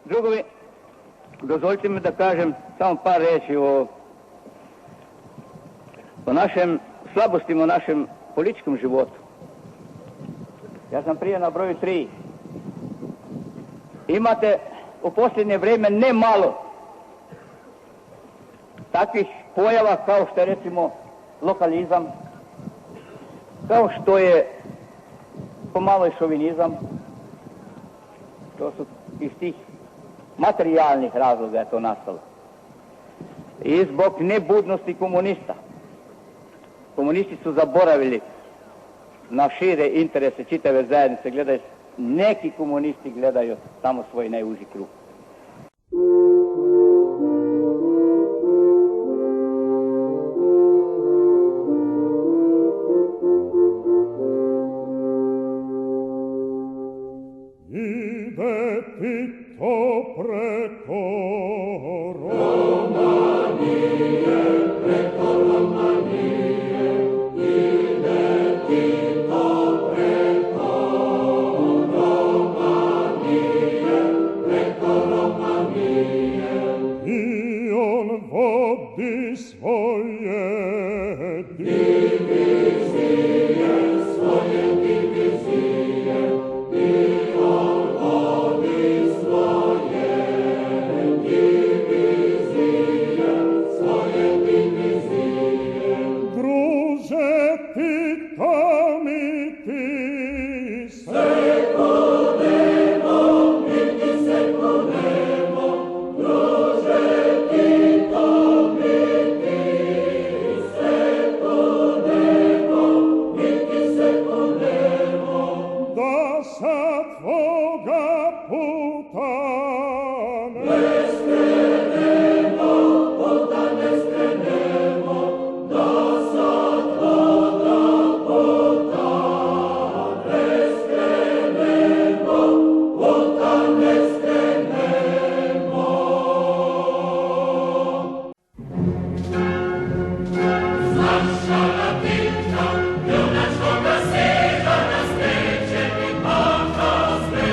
Drugovi, dozvolite mi da kažem samo par reći o našem slabostima, o našem političkom životu. Ja sam prije na broju 3. Imate u posljednje vrijeme ne malo takvih pojava kao što je recimo lokalizam, kao što je pomalo i šovinizam. To su iz tih materijalnih razloga je to nastalo. I zbog nebudnosti komunista. Komunisti su zaboravili na šire interese čitave zajednice. Gledaju, neki komunisti gledaju samo svoj najuži krug. Ide Tito preko Romanije, preko Romanije, ide Tito preko Romanije, preko Romanije. I on vodi svoje divizije, svoje divizije, i on vodi svoje divizije, svoje divizije. Druže, Tito mi ti se kunemo, mi ti se kunemo, druže, Tito mi ti se kunemo, mi ti se kunemo, da sa tvoga puta ne skrenemo, puta ne skrenemo, da sa tvoga puta ne skrenemo, puta ne skrenemo. Naša latinka, junačkoga sena nas neće ni maha sve.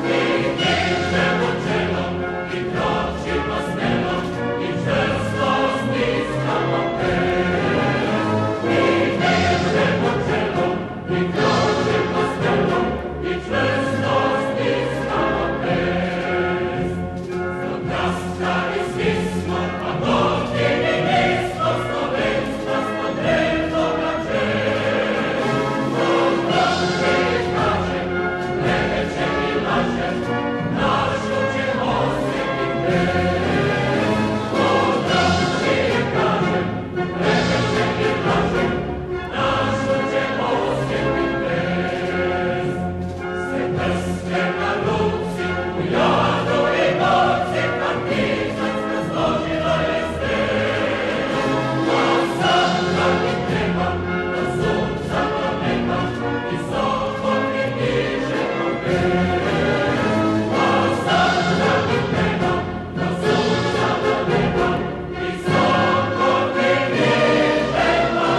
I dižemo čelom, i kročimo smelo, i čvrsto stiskamo pes. I dižemo čelom, i kročimo smelo, i čvrsto stiskamo pes. Zodrastali svi smo, a gotivni nismo, slovenstva smo drevnoga čest. Zodrastali kažem, neveće i lažem, našu će osjeti pes. Zodrastali kažem, neveće i lažem, našu će osjeti pes. Se trske na ruci, u jadu i noci, partizanska složila je stres. A sad kad mi treba, do sunca do neba, visoko mi dižemo pes. A sad kad mi treba, do sunca do neba, visoko mi dižemo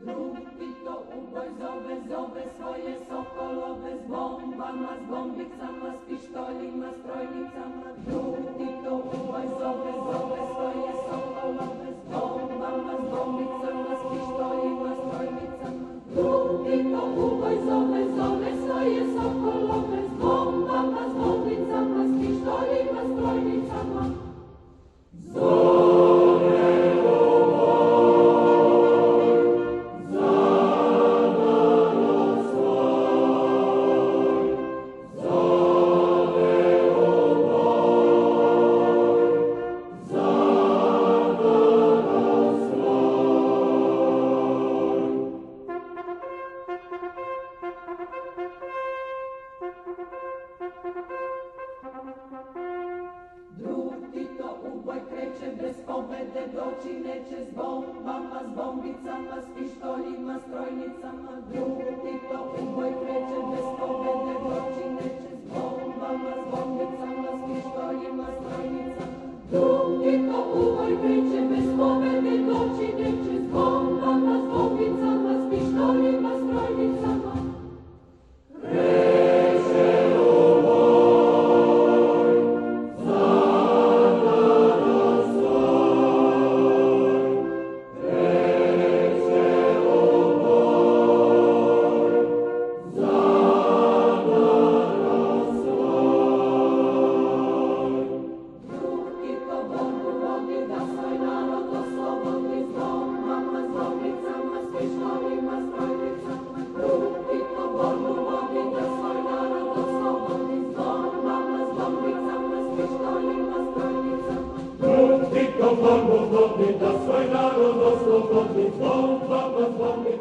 Drug Tito uboj zove, zove svoje sokolove s bombama, s bombicama, s pištoljima, s trojnicama. Drug Tito uboj zove, zove svoje sokolove s bombama, s bombicama, s pištoljima, s trojnicama. Drug Tito uboj zove, zove svoje sokolove s bombama, s bombicama, s pištoljima, s trojnicama. Drug Tito uboj kreće, bez pobede doći neće, s bombama, s bombicama, s pištoljima, s trojnicama. Drug Tito uboj kreće, bez pobede doći neće, s bombama, s bombicama, s pištoljima, s trojnicama. Drug Tito uboj kreće, borbu vodi, da svoj narod oslobodi, bombama zbombi